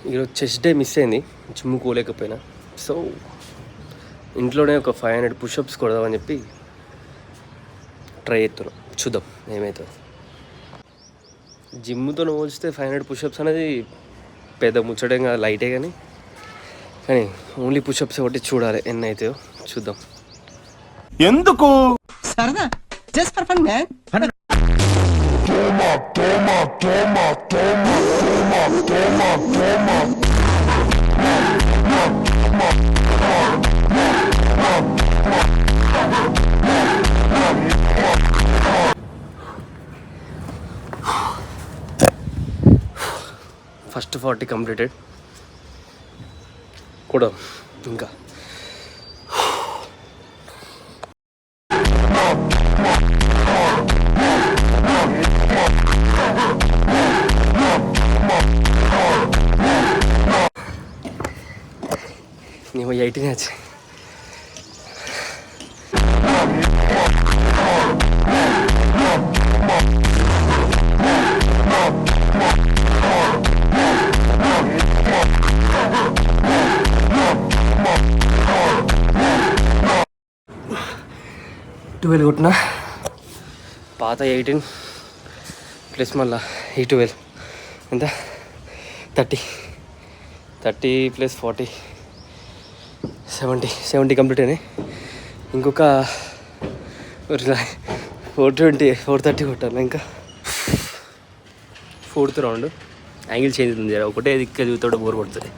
ఈరోజు chest day miss అయింది, gym పోలేకపోయినా. So ఇంట్లోనే ఒక 500 పుషప్స్ కొడదామని చెప్పి ట్రై చేస్తున్నాం. చూద్దాం ఏమవుతుందో. జిమ్తో పోల్చితే 500 పుషప్స్ అనేది పెద్ద ముచ్చటేం కాదు, లైటే. కానీ ఓన్లీ పుషప్స్ ఒకటి చూడాలి ఎన్ని అవుతాయో చూద్దాం. ఎందుకు సరదా just for fun man. First 40 completed కూడా. ఇంకా నేను 18 వచ్చాయి. ట్వెల్వ్ కొట్టిన, పాత 18 ప్లస్ మళ్ళా ఈ 12 ఎంత 30 ప్లస్ 40 70 కంప్లీట్ అయినాయి. ఇంకొక 420 430 కొట్టాలి. ఇంకా 4th రౌండ్. యాంగిల్ చేంజ్ ఉంది, ఒకటే దిక్కు చూస్తాడు బోర్ కొడుతుంది.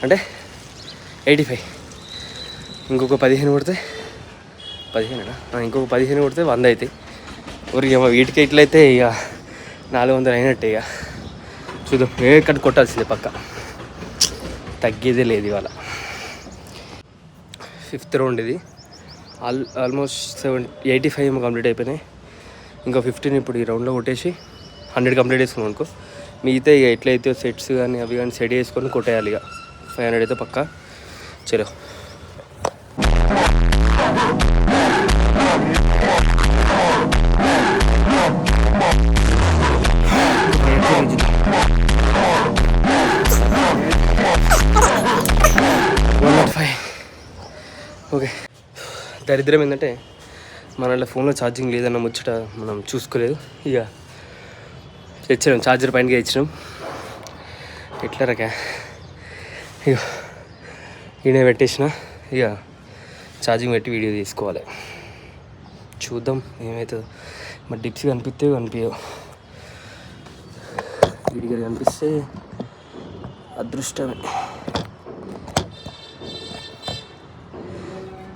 అంటే 85. ఇంకొక 15 కొడితే 15 కొడితే 100 అవుతాయి. ఊరికి వీటికి ఇట్లయితే ఇక 400 అయినట్టే. ఇక చూద్దాం, ఎక్కడ కొట్టాల్సిందే పక్క, తగ్గేదే లేదు ఇవాళ. 5th రౌండ్ ఇది. ఆల్మోస్ట్ 85 కంప్లీట్ అయిపోయినాయి. ఇంకా 15 ఇప్పుడు ఈ రౌండ్లో కొట్టేసి 100 కంప్లీట్ చేసుకున్నాం అనుకో. మిగతా ఇక ఎట్లయితే సెట్స్ కానీ అవి కానీ సెట్ చేసుకొని కొట్టేయాలి. ఇక 500 అయితే పక్కా. చలో ఓకే. దరిద్రం ఏంటంటే మన ఫోన్లో ఛార్జింగ్ లేదన్న ముచ్చట మనం చూసుకోలేదు. ఇక తెచ్చినాం, ఛార్జర్ పైనకి ఇచ్చినాం. ఎట్లా రకా ఇక ఈయన పెట్టేసిన. ఇక ఛార్జింగ్ పెట్టి వీడియో తీసుకోవాలి. చూద్దాం ఏమవుతుందో. మరి డిప్స్ కనిపిస్తే కనిపించవు, వీడికి కనిపిస్తే అదృష్టమే.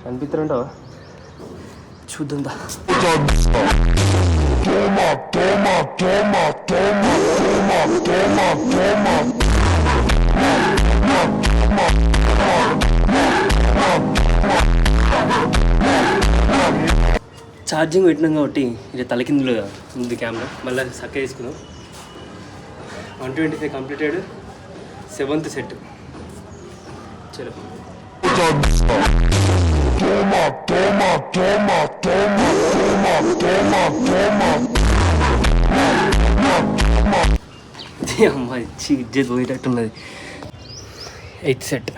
కనిపిస్తారంటావా? చూద్దాం దా. ఛార్జింగ్ పెట్టినాం కాబట్టి ఇది తలకిందులో ఉంది కెమెరా. మళ్ళీ చక్క వేసుకుందాం. 125 కంప్లీటెడ్. 7th set. చలో అమ్మాయి ఇజ్జత్ పోయేటట్టున్నది. 8th set.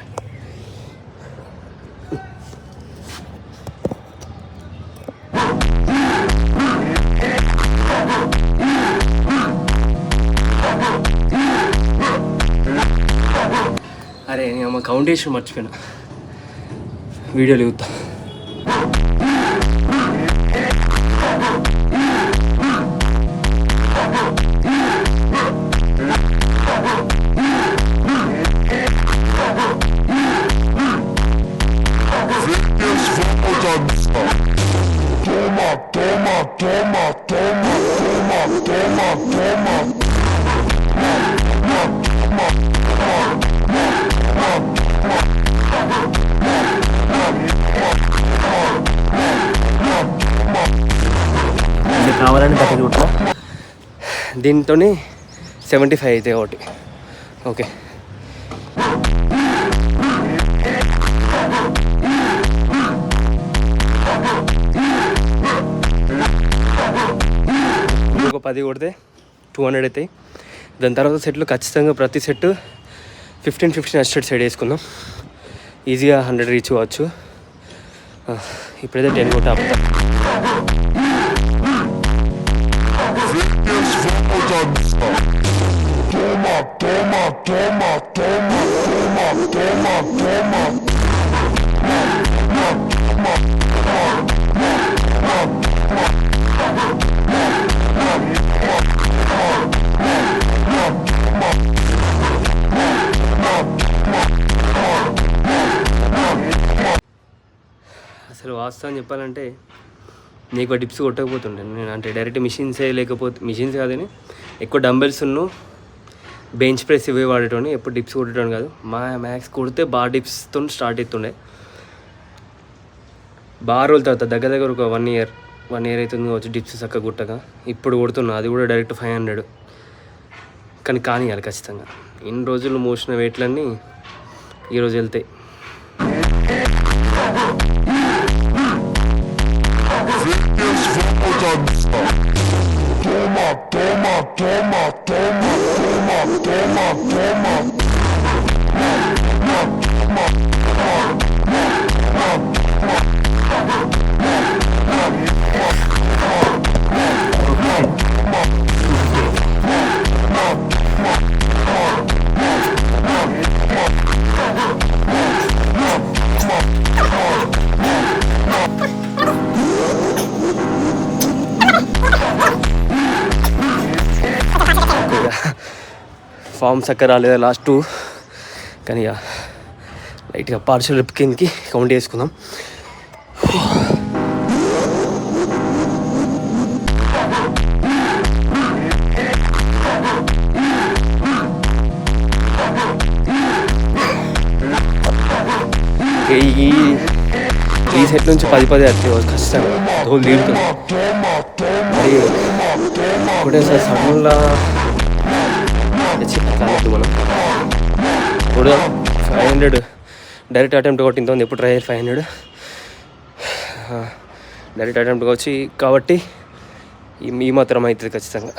అరే నేను అమ్మ కౌంటేషన్ మర్చిపోయినా, వీడియోలు చూద్దా. కావాలని బట్టలు కుట్టిన. దీంతో 75 అవుతాయి ఒకటి. ఓకే. ఒక 10 కొడితే 200 అవుతాయి. దాని తర్వాత సెట్లు ఖచ్చితంగా ప్రతి సెట్ 15 అస్టెడ్ సైడ్ వేసుకుందాం. ఈజీగా 100 రీచ్ కావచ్చు. ఇప్పుడైతే 10 కొట్ట ఆపుతా. అసలు వాస్తవం చెప్పాలంటే నీకు డిప్స్ కొట్టకపోతుండే నేను. అంటే డైరెక్ట్ మిషన్సే లేకపోతే మిషన్స్ కాదని ఎక్కువ డంబెల్స్ బెంచ్ ప్రెస్ ఇవే వాడేటోని. ఎప్పుడు డిప్స్ కొట్టేటోని కాదు. మ్యాక్స్ కొడితే బాగా డిప్స్తో స్టార్ట్ అవుతుండే. బాగా రోజుల తర్వాత దగ్గర ఒక 1 ఇయర్ అవుతుంది వచ్చి డిప్స్ చక్కగా కొట్టగా. ఇప్పుడు కొడుతున్నా, అది కూడా డైరెక్ట్ 500. కానీ కానియాలి ఖచ్చితంగా. ఇన్ని రోజులు మోసిన వెయిట్లన్నీ ఈరోజు వెళ్తాయి. ఫామ్ చక్కగా రాలేదా లాస్ట్ 2, కానీ ఇక లైట్గా పార్షల్ రిప్ కిందకి కౌంట్ చేసుకుందాం. ఈ సెట్ నుంచి 10 వస్తాయి ఖచ్చితంగా. ధోలు తీరుతుంది. మరి ఒకటేసారి సడన్గా కాలేదు. మనం ఇప్పుడు 500 డైరెక్ట్ అటెంప్ట్ కొట్టింది ఉంది. ఎప్పుడు ట్రై 500 డైరెక్ట్ అటెంప్ట్ వచ్చి కాబట్టి ఈ మాత్రం అవుతుంది ఖచ్చితంగా.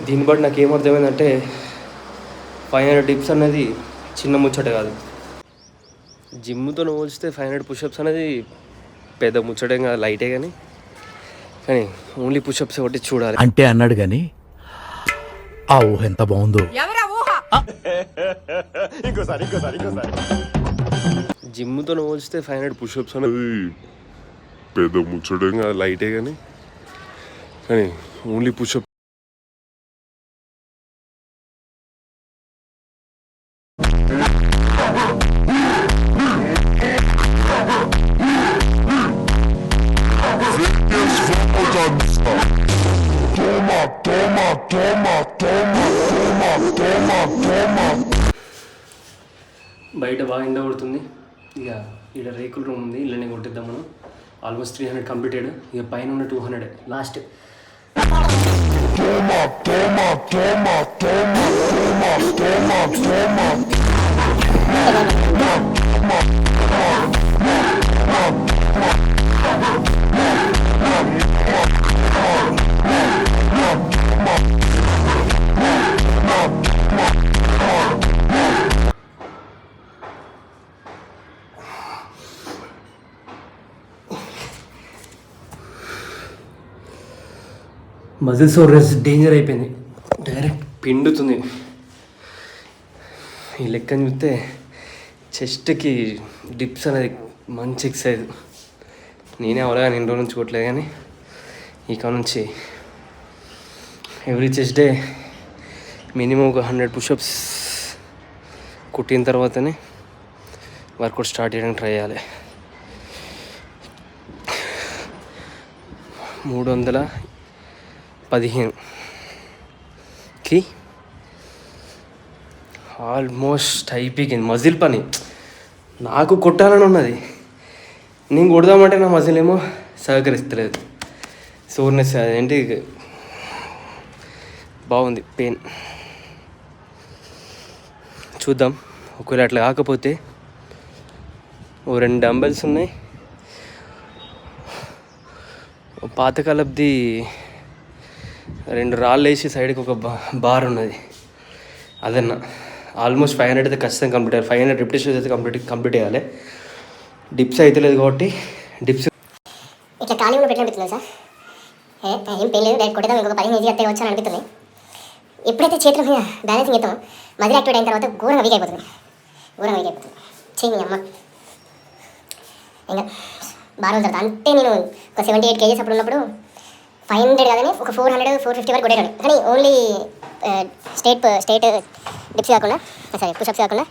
దీన్ని బట్టి నాకు ఏమర్థమైందంటే 500 డిప్స్ అనేది చిన్న ముచ్చట కాదు. జిమ్తో పోల్చితే 500 పుషప్స్ అనేది పెద్ద ముచ్చటే కాదు, లైటే. కానీ ఓన్లీ పుషప్స్ ఒకటి చూడాలి అంటే అన్నాడు కానీ ఆ ఊహ ఎంత బాగుందో. జిమ్తో పోల్చితే 500 పుషప్స్ అనేది పెద్ద ముచ్చటే కాదు, లైటే. కానీ ఓన్లీ పుషప్ బయట బాగా ఎండ కొడుతుంది. ఇక ఇక్కడ రేకుల రూమ్ ఉంది, ఇళ్ళనే కొట్టిద్దాం మనం. Almost 300 completed. ఇక పైన ఉన్న 200 లాస్ట్. మజిల్ సోర్నెస్ డేంజర్ అయిపోయింది, డైరెక్ట్ పిండుతుంది. ఈ లెక్కని చూస్తే చెస్ట్కి డిప్స్ అనేది మంచి ఎక్సర్సైజ్. నేనే అవగా నేను రోజు నుంచి కొట్టలేదు, కానీ ఇక నుంచి ఎవ్రీ చెస్ట్ డే మినిమం ఒక 100 పుషప్స్ కుట్టిన తర్వాతనే వర్కౌట్ స్టార్ట్ చేయడానికి ట్రై చేయాలి. 315కి ఆల్మోస్ట్ అయిపోయింది. మజిల్ పని నాకు కొట్టాలని ఉన్నది, నేను కొడదామంటే నా మజిల్ ఏమో సహకరిస్తలేదు. సోర్నెస్ అదేంటి బాగుంది, పెయిన్. చూద్దాం, ఒకవేళ అట్లా కాకపోతే ఓ 2 డంబెల్స్ ఉన్నాయి, పాతకాలబ్ది 2 రాళ్ళు వేసి సైడ్కి ఒక బార్ ఉన్నది, అదన్నా ఆల్మోస్ట్ 500 అయితే ఖచ్చితంగా కంప్లీట్ అయ్యాలి. 500 రిపిటేషన్స్ అయితే కంప్లీట్ చేయాలి. డిప్స్ అయితే లేదు కాబట్టి డిప్స్ ఇట్లా ఖాళీ కూడా పెట్టినట్టుతుంది సార్. ఏం పెయిన్ లేదు, డైరెక్ట్ కొట్టేద్దాం, ఇంకొక 15 ఈజీ అత్తే వచ్చాను అనిపిస్తుంది. ఎప్పుడైతే చేతుల మీద బ్యాలెన్సింగ్ చేస్తామో మజిల్ యాక్టివేట్ అయిన తర్వాత ఘోరంగా వీక్ అయిపోతుంది. చెయ్యి అమ్మ ఇంకా బాగా తర్వాత. అంటే నేను ఒక 78 kgs అప్పుడు ఉన్నప్పుడు 500 కాదని ఒక 400, 450 వరకు కొట్టేటాను. కానీ ఓన్లీ స్టేట్ డిప్స్ కాకుండా, సారీ పుషప్స్ కాకుండా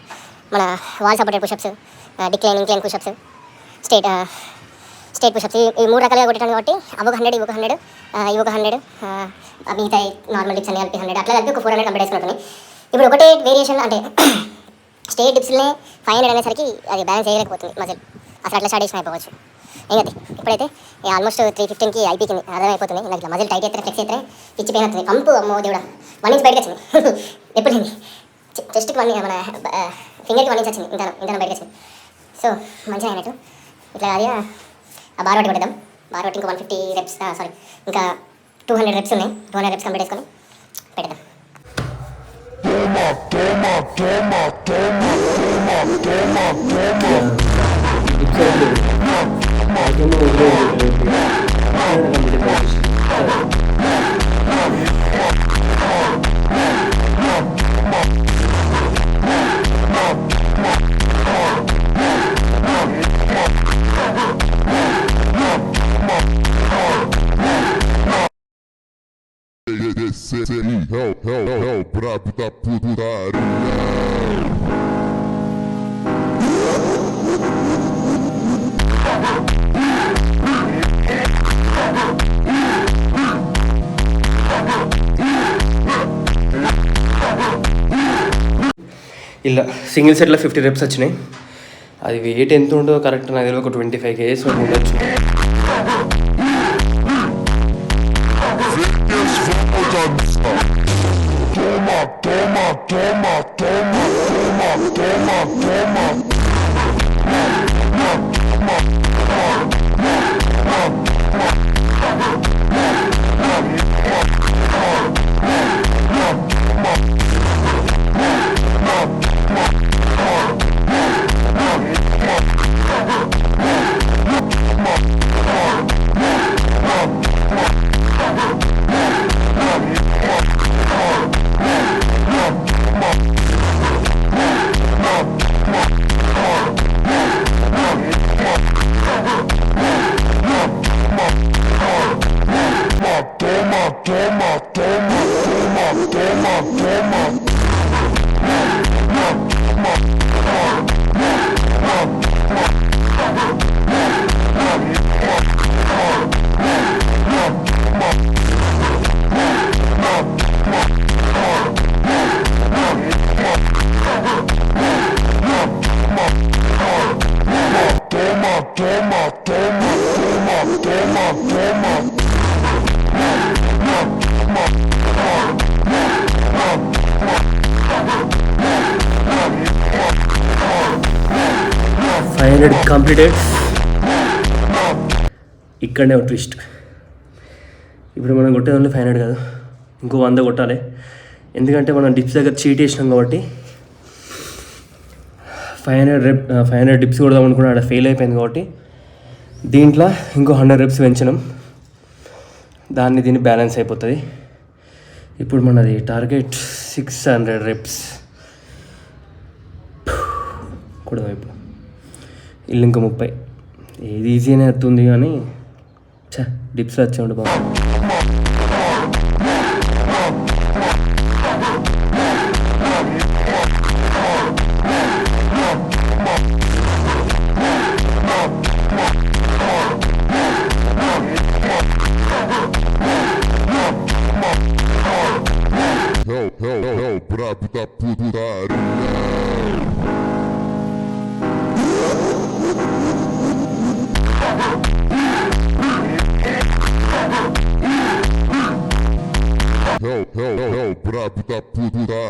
మన wall supported pushups, incline pushups, straight pushups, ఈ 3 రకాలుగా కొట్టాను. కాబట్టి అవి ఒక 100, ఇవి ఒక 100, ఇవి ఒక 100, మిగతా నార్మల్ డిప్స్ అన్ని కలిపి 100, అట్లా కలిపి ఒక 400 కంప్లీట్ చేసుకుంటుంది. ఇప్పుడు ఒకటే వేరియేషన్ అంటే స్టేట్ డిప్స్నే 500 అనేసరికి అది బ్యాలెన్స్ చేయలేకపోతుంది మజిల్, అసలు అట్లా స్టార్ట్ చేసిన అయిపోవచ్చు. ఏంటది ఇప్పుడైతే ఆల్మోస్ట్ 315కి అయిపోయింది, అర్థమైపోతుంది. నాకు ఇట్లా మజిల్ టైట్ అయితే ఫ్లెక్స్ అయితే పిచ్చి పెయిన్ అవుతుంది. పంపు అమ్మో దేవుడా 1 ఇంచ్ బయటకు వచ్చింది. ఎప్పుడు చెస్ట్కి 1 మన ఫింగర్కి 1 ఇంచ్ వచ్చింది, ఇంత బయటకు వచ్చింది. సో మంచిగా అయినట్టు ఇట్లా అది ఆ బార్ పట్టి కొట్టేద్దాం. బార్ పట్టి ఇంకా 150 రెప్స్, సారీ ఇంకా 200 రెప్స్ ఉన్నాయి. 200 రెప్స్ కంప్లీట్ చేసుకొని పెడదాం. É o brabo da putaria. ఇలా సింగిల్ సెట్లో 50 రెప్స్ వచ్చినాయి. అది వెయిట్ ఎంత ఉంటుందో కరెక్ట్ నాకు తెలియదు, ఒక 25 kgs వరకు ఉండొచ్చు. కంప్లీటెడ్. ఇక్కడనే ఒక ట్విస్ట్. ఇప్పుడు మనం కొట్టేది ఓన్లీ 500 కాదు, ఇంకో 100 కొట్టాలి. ఎందుకంటే మనం డిప్స్ దగ్గర చీట్ చేసినాం కాబట్టి 500 డిప్స్ కొడదాం అనుకున్నా, అక్కడ ఫెయిల్ అయిపోయింది. కాబట్టి దీంట్లో ఇంకో 100 రెప్స్ పెంచినాం. దాన్ని దీన్ని బ్యాలెన్స్ అయిపోతుంది. ఇప్పుడు మనది టార్గెట్ 600 reps. కుడివైపు ఇల్లు ఇంకా 30. ఏది ఈజీగానే వస్తుంది కానీ డిప్స్ వచ్చాడు బాబు. É o brabo da putaria. É o brabo da putaria.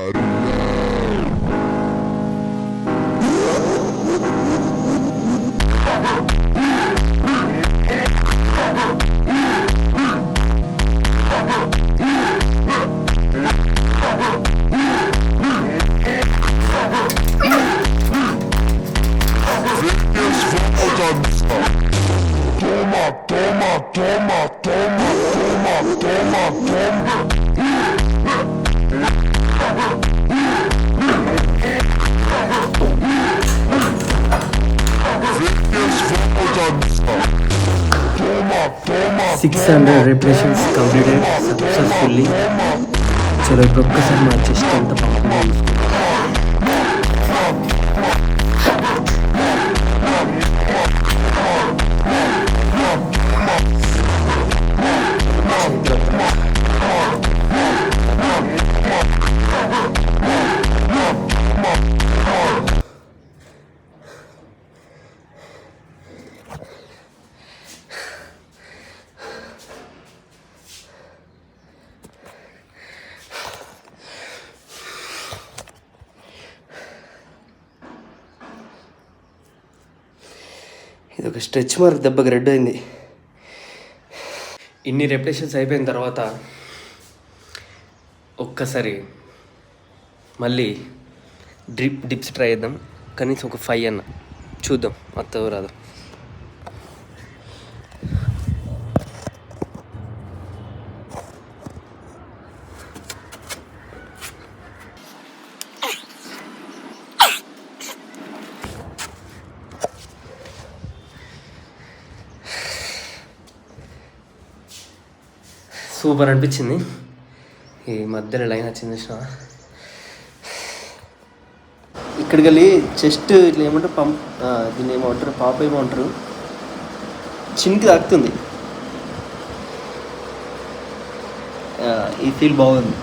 Toma. 600 repetitions completed successfully. చలో ఇప్పుడు ఒక్కసారి మా చెస్ట్ ఎంత పంపుగా ఇది ఒక స్ట్రెచ్ మార్క్ దెబ్బకి రెడ్ అయింది. ఇన్ని రెపిటేషన్స్ అయిపోయిన తర్వాత ఒక్కసారి మళ్ళీ డిప్స్ ట్రై చేద్దాం. కనీసం ఒక 5 అన్న చూద్దాం వస్తుందో రాదు. సూపర్ అనిపించింది. ఈ మధ్యలో లైన్ వచ్చింది చూసిన. ఇక్కడికి వెళ్ళి చెస్ట్ ఇట్లా ఏమంటారు పంప్, దీన్ని ఏమంటారు పాప ఏమంటారు, చిన్కి తాకుతుంది. ఈ ఫీల్ బాగుంది.